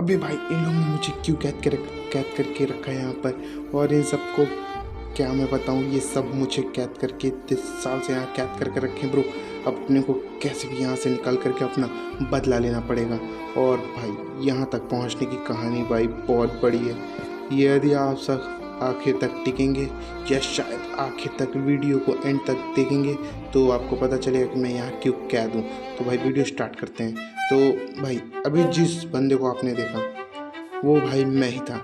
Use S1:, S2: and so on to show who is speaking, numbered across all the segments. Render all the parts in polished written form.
S1: अबे भाई इन लोगों ने मुझे क्यों कैद करके रखा है यहाँ पर। और इन सबको क्या मैं बताऊँ, ये सब मुझे कैद करके 30 साल से यहाँ कैद करके रखे ब्रो। अब अपने को कैसे भी यहाँ से निकाल करके अपना बदला लेना पड़ेगा। और भाई यहाँ तक पहुँचने की कहानी भाई बहुत बड़ी है। यदि आप सब आखिर तक टिकेंगे या शायद आखिर तक वीडियो को एंड तक देखेंगे तो आपको पता चलेगा कि मैं यहाँ क्यों कैद हूँ। तो भाई वीडियो स्टार्ट करते हैं। तो भाई अभी जिस बंदे को आपने देखा वो भाई मैं ही था।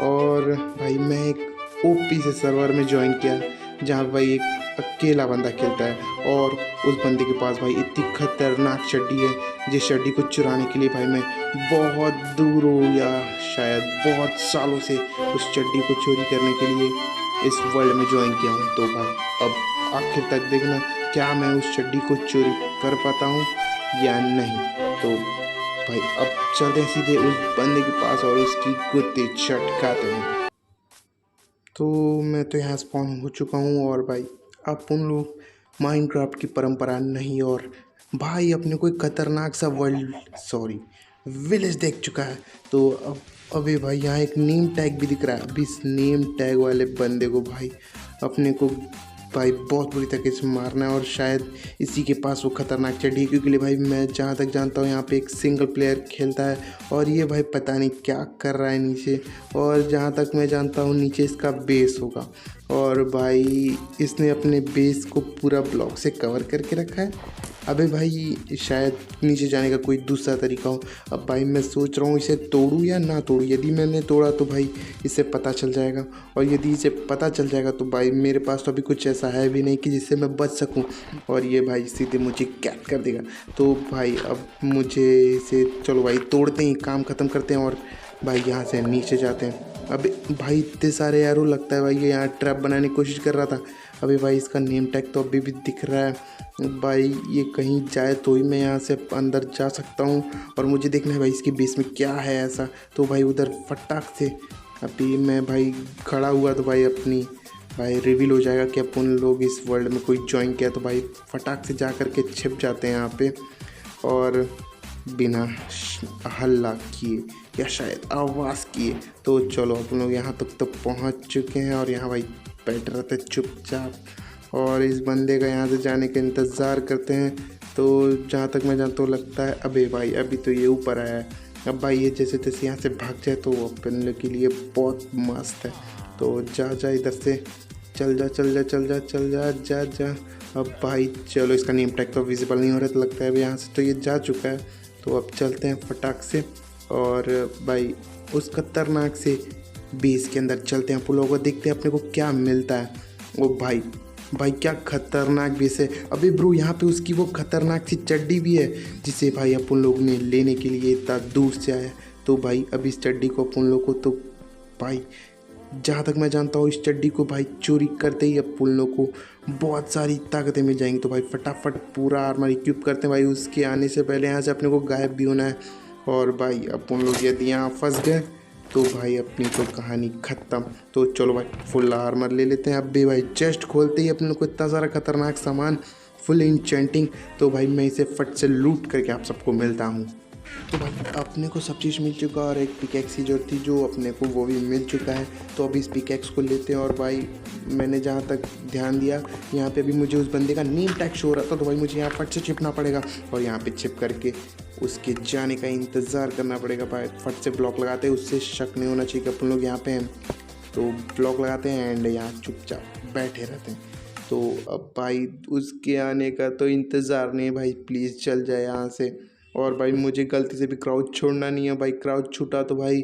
S1: और भाई मैं एक ओपी से सर्वर में ज्वाइन किया जहाँ भाई एक अकेला बंदा खेलता है। और उस बंदे के पास भाई इतनी खतरनाक चड्डी है जिस चड्डी को चुराने के लिए भाई मैं बहुत दूर हो या शायद बहुत सालों से उस चड्डी को चोरी करने के लिए इस वर्ल्ड में ज्वाइन किया हूँ। तो भाई अब आखिर तक देखना क्या मैं उस चड्डी को चोरी कर पाता हूँ या नहीं। तो भाई अब चलते हैं सीधे उस बंदे के पास और उसकी गुत्ती चटकाते हैं। तो मैं तो यहाँ स्पॉन हो चुका हूँ और भाई अब उन लोग माइनक्राफ्ट की परंपरा नहीं और भाई अपने कोई खतरनाक सा विलेज देख चुका है। तो अब अभी भाई यहाँ एक नेम टैग भी दिख रहा है। अभी इस नेम टैग वाले बंदे को भाई अपने को भाई बहुत बुरी तरीके से मारना है और शायद इसी के पास वो खतरनाक चड्डी है। क्योंकि भाई मैं जहाँ तक जानता हूँ यहाँ पे एक सिंगल प्लेयर खेलता है और ये भाई पता नहीं क्या कर रहा है नीचे। और जहाँ तक मैं जानता हूँ नीचे इसका बेस होगा और भाई इसने अपने बेस को पूरा ब्लॉक से कवर करके रखा है। अबे भाई शायद नीचे जाने का कोई दूसरा तरीका हो। अब भाई मैं सोच रहा हूँ इसे तोड़ूँ या ना तोड़ूँ। यदि मैंने तोड़ा तो भाई इसे पता चल जाएगा और यदि इसे पता चल जाएगा तो भाई मेरे पास तो अभी कुछ ऐसा है भी नहीं कि जिससे मैं बच सकूँ और ये भाई सीधे मुझे कैद कर देगा। तो भाई अब मुझे इसे चलो भाई तोड़ते ही काम ख़त्म करते हैं और भाई यहाँ से नीचे जाते हैं। अबे भाई इतने सारे एरो लगता है भाई ये यहाँ ट्रैप बनाने की कोशिश कर रहा था। अभी भाई इसका नेम टैग तो अभी भी दिख रहा है। भाई ये कहीं जाए तो ही मैं यहाँ से अंदर जा सकता हूँ और मुझे देखना है भाई इसके बेस में क्या है ऐसा। तो भाई उधर फटाक से अभी मैं भाई खड़ा हुआ तो भाई अपनी भाई रिवील हो जाएगा कि अपन लोग इस वर्ल्ड में कोई ज्वाइन किया। तो भाई फटाक से जा कर के छिप जाते हैं यहाँ पे और बिना हल्ला किए या शायद आवाज़ किए। तो चलो अपन लोग यहाँ तक तो पहुँच चुके हैं और यहाँ भाई बैठ रहते चुपचाप और इस बंदे का यहाँ से जाने का इंतज़ार करते हैं। तो जहाँ तक मैं जानता हूँ लगता है अबे भाई अभी तो ये ऊपर आया है। अब भाई ये जैसे तैसे यहाँ से भाग जाए तो अपन के लिए बहुत मस्त है। तो जा इधर से चल जा। अब भाई चलो इसका नेम टैग तो विजिबल नहीं हो रहा तो लगता है अभी यहाँ से तो ये जा चुका है। तो अब चलते हैं फटाक से और भाई उस खतरनाक से बेस के अंदर चलते हैं। अपन लोगों को देखते हैं अपने को क्या मिलता है। ओ भाई क्या खतरनाक बेस है। अभी ब्रो यहाँ पे उसकी वो खतरनाक सी चड्डी भी है जिसे भाई अपन लोग ने लेने के लिए इतना दूर से आया। तो भाई अभी इस चड्डी को अपन लोग को तो भाई जहाँ तक मैं जानता हूँ इस चड्डी को भाई चोरी करते ही अपन लोग को बहुत सारी ताकतें मिल जाएंगी। तो भाई फटाफट पूरा आर्मर इक्विप करते हैं भाई। उसके आने से पहले यहाँ से अपने को गायब भी होना है। और भाई अपन लोग यदि यहाँ फंस गए तो भाई अपनी तो कहानी ख़त्म। तो चलो भाई फुल आर्मर ले लेते हैं। अब भी भाई चेस्ट खोलते ही अपने को इतना सारा खतरनाक सामान फुल इंचेंटिंग। तो भाई मैं इसे फट से लूट करके आप सबको मिलता हूँ। तो भाई अपने को सब चीज़ मिल चुका और एक पिकैक्स की जरूरत थी जो अपने को वो भी मिल चुका है। तो अभी इस पिकैक्स को लेते हैं और भाई मैंने जहाँ तक ध्यान दिया यहाँ पे अभी मुझे उस बंदे का नेम टैग शो हो रहा था। तो भाई मुझे यहाँ फट से छिपना पड़ेगा और यहाँ पे छिप करके उसके जाने का इंतज़ार करना पड़ेगा। भाई फट से ब्लॉक लगाते हैं, उससे शक नहीं होना चाहिए कि अपन लोग यहाँ पे हैं। तो ब्लॉक लगाते हैं एंड यहाँ चुपचाप बैठे रहते हैं। तो अब भाई उसके आने का तो इंतज़ार नहीं भाई, प्लीज़ चल जाए यहाँ से। और भाई मुझे गलती से भी क्राउच छोड़ना नहीं है भाई, क्राउच छूटा तो भाई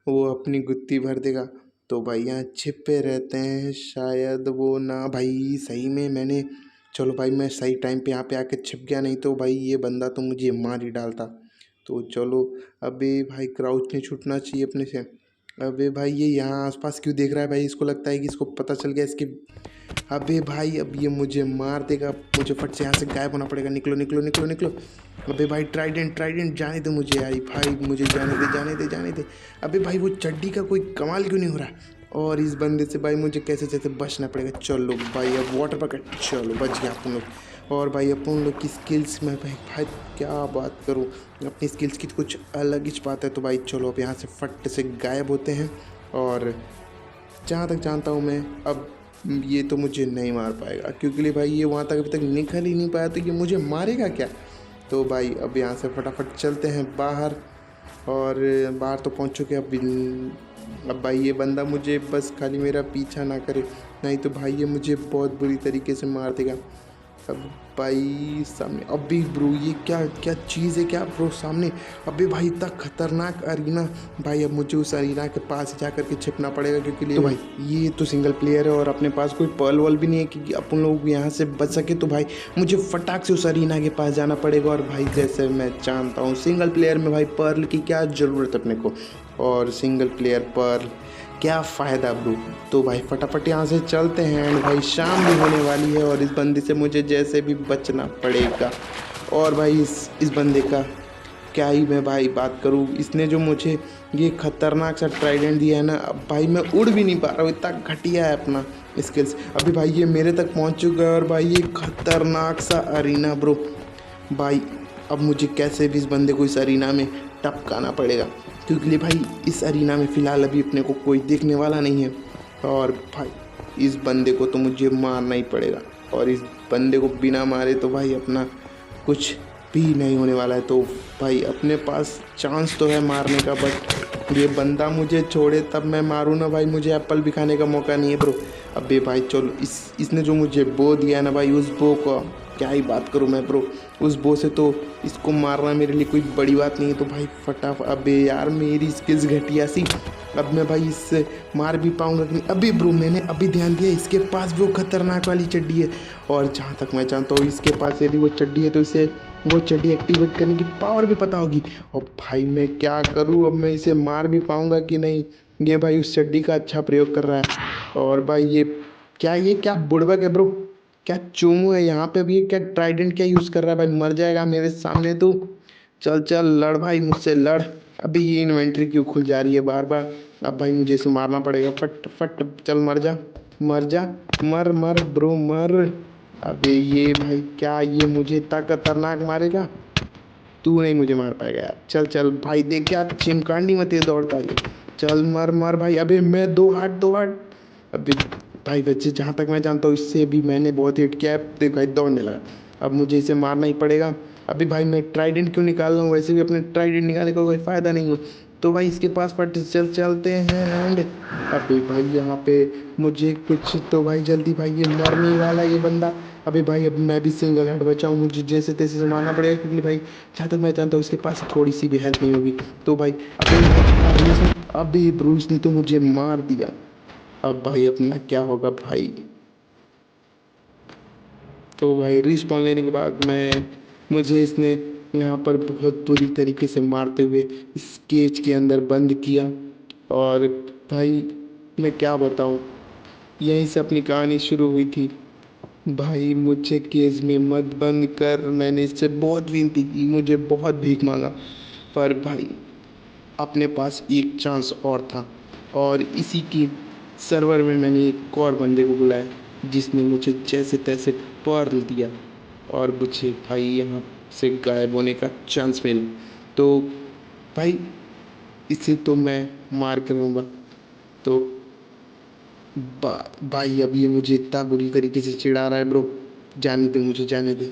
S1: वो अपनी गुत्ती भर देगा। तो भाई यहाँ छिपे रहते हैं, शायद वो ना भाई सही में मैंने चलो भाई मैं सही टाइम पे यहाँ पे आके छिप गया, नहीं तो भाई ये बंदा तो मुझे मार ही डालता। तो चलो अबे भाई क्राउच नहीं छूटना चाहिए अपने से। अबे भाई ये यहाँ आसपास क्यों देख रहा है भाई, इसको लगता है कि इसको पता चल गया इसकी। अबे भाई अब ये मुझे मार देगा, मुझे फट से यहाँ से गायब होना पड़ेगा। निकलो। अबे भाई ट्राइडेंट जाने दे मुझे यार भाई, मुझे जाने दे। अबे भाई वो चड्डी का कोई कमाल क्यों नहीं हो रहा। और इस बंदे से भाई मुझे कैसे बचना पड़ेगा। चलो भाई अब वाटर पकड़, चलो बच गया अपन लोग। और भाई अपन लोग की स्किल्स में भाई भाई क्या बात करूँ, अपनी स्किल्स की तो कुछ अलग ही बात है। तो भाई चलो अब यहाँ से फट से गायब होते हैं। और जहाँ तक जानता हूँ मैं, अब ये तो मुझे नहीं मार पाएगा, क्योंकि भाई ये वहाँ तक अभी तक निकल ही नहीं पाया, तो ये मुझे मारेगा क्या। तो भाई अब यहाँ से फटाफट चलते हैं बाहर। और बाहर तो पहुँच चुके अब भाई ये बंदा मुझे बस खाली मेरा पीछा ना करे, नहीं तो भाई ये मुझे बहुत बुरी तरीके से मार देगा। अब भाई सामने अभी ब्रो ये क्या क्या चीज़ है क्या ब्रो सामने। अबे भाई इतना खतरनाक अरीना। भाई अब मुझे उस अरीना के पास जा करके छिपना पड़ेगा, क्योंकि तो भाई ये तो सिंगल प्लेयर है और अपने पास कोई पर्ल वॉल भी नहीं है कि अपन लोग यहाँ से बच सके। तो भाई मुझे फटाक से उस अरीना के पास जाना पड़ेगा। और भाई जैसे मैं जानता हूँ सिंगल प्लेयर में भाई पर्ल की क्या ज़रूरत है अपने को, और सिंगल प्लेयर पर्ल क्या फ़ायदा ब्रो। तो भाई फटाफट यहाँ से चलते हैं। एंड भाई शाम भी होने वाली है और इस बंदे से मुझे जैसे भी बचना पड़ेगा। और भाई इस बंदे का क्या ही मैं भाई बात करूँ, इसने जो मुझे ये खतरनाक सा ट्राइडेंट दिया है ना, अब भाई मैं उड़ भी नहीं पा रहा हूँ, इतना घटिया है अपना स्किल्स। अभी भाई ये मेरे तक पहुँच चुका है और भाई ये खतरनाक सा अरीना ब्रो। भाई अब मुझे कैसे भी इस बंदे को इस अरीना में टपकाना पड़ेगा, क्योंकि भाई इस अरीना में फ़िलहाल अभी अपने को कोई देखने वाला नहीं है। और भाई इस बंदे को तो मुझे मारना ही पड़ेगा, और इस बंदे को बिना मारे तो भाई अपना कुछ भी नहीं होने वाला है। तो भाई अपने पास चांस तो है मारने का, बट ये बंदा मुझे छोड़े तब मैं मारूँ ना भाई, मुझे एप्पल भी खाने का मौका नहीं है ब्रो। अबे भाई चलो इसने जो मुझे बो दिया ना भाई, उस बो को क्या ही बात करूँ मैं ब्रो। उस बो से तो इसको मारना मेरे लिए कोई बड़ी बात नहीं है। तो भाई फटाफट, अबे यार मेरी स्किल्स घटिया सी, अब मैं भाई इससे मार भी पाऊंगा कि नहीं। अभी ब्रो मैंने अभी ध्यान दिया इसके पास वो खतरनाक वाली चड्डी है, और जहाँ तक मैं जानता हूँ इसके पास यदि वो चड्डी है तो इसे वो चड्डी एक्टिवेट करने की पावर भी पता होगी। और भाई मैं क्या करूँ, अब मैं इसे मार भी पाऊंगा कि नहीं। ये भाई उस चड्डी का अच्छा प्रयोग कर रहा है। और भाई ये क्या बुड़बक है ब्रो, क्या चूमू है यहाँ पे भी, क्या ट्राइडेंट क्या यूज़ कर रहा है भाई, मर जाएगा मेरे सामने तू। चल चल लड़ भाई मुझसे लड़। अभी ये इन्वेंट्री क्यों खुल जा रही है बार बार। अब भाई मुझे इसे मारना पड़ेगा, फट फट चल मर जा मर जा, मर मर ब्रो मर। अबे ये भाई क्या ये मुझे इतना खतरनाक मारेगा, तू नहीं मुझे मार पाएगा यार। चल चल भाई देख क्या चिमकांडी मत ये दौड़ता है, चल मर मर भाई। अबे मैं दो हाथ अभी भाई बच्चे, जहाँ तक मैं जानता हूँ इससे भी मैंने बहुत हिट किया है। देख भाई दौड़ने लगा, अब मुझे इसे मारना ही पड़ेगा। अभी भाई मैं ट्राइडेंट क्यों निकाल रहा हूँ, वैसे भी अपने ट्राइडेंट निकालने का कोई फ़ायदा नहीं हो। तो भाई इसके पास पट चलते हैं। एंड अभी भाई यहाँ पे मुझे कुछ तो भाई जल्दी, भाई ये मरने ही वाला है ये बंदा। अभी भाई अब मैं भी सिंगल हैंड बचा हूँ, मुझे जैसे तैसे से मारना पड़ेगा, क्योंकि भाई जहाँ तक मैं जानता हूँ उसके पास थोड़ी सी भी हेल्प नहीं होगी। तो भाई अभी ब्रूस ने तो मुझे मार दिया। अब भाई अपना क्या होगा भाई। तो भाई रिस्पॉन लेने के बाद मुझे इसने यहाँ पर बहुत बुरी तरीके से मारते हुए इस केज के अंदर बंद किया। और भाई मैं क्या बताऊँ, यहीं से अपनी कहानी शुरू हुई थी। भाई मुझे केज में मत बंद कर, मैंने इससे बहुत विनती की, मुझे बहुत भीख मांगा, पर भाई अपने पास एक चांस और था। और इसी की सर्वर में मैंने एक और बंदे को बुलाया जिसने मुझे जैसे तैसे पर्ल दिया, और मुझे भाई यहाँ से गायब होने का चांस मिला। तो भाई इसे तो मैं मार करूँगा। तो भाई अब ये मुझे इतना बुरी तरीके से चिढ़ा रहा है ब्रो, जाने दे मुझे जाने दे।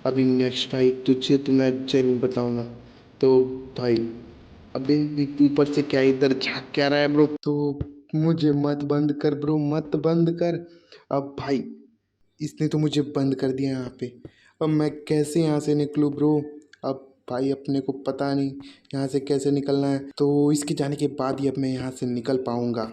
S1: अभी नेक्स्ट भाई तुझे तो मैं जरूर बताऊंगा। तो भाई अभी ऊपर से क्या इधर झाँक क्या रहा है ब्रो। तो मुझे मत बंद कर ब्रो, मत बंद कर। अब भाई इसने तो मुझे बंद कर दिया यहाँ पे, अब मैं कैसे यहाँ से निकलूँ ब्रो। अब भाई अपने को पता नहीं यहाँ से कैसे निकलना है, तो इसके जाने के बाद ही अब मैं यहाँ से निकल पाऊँगा।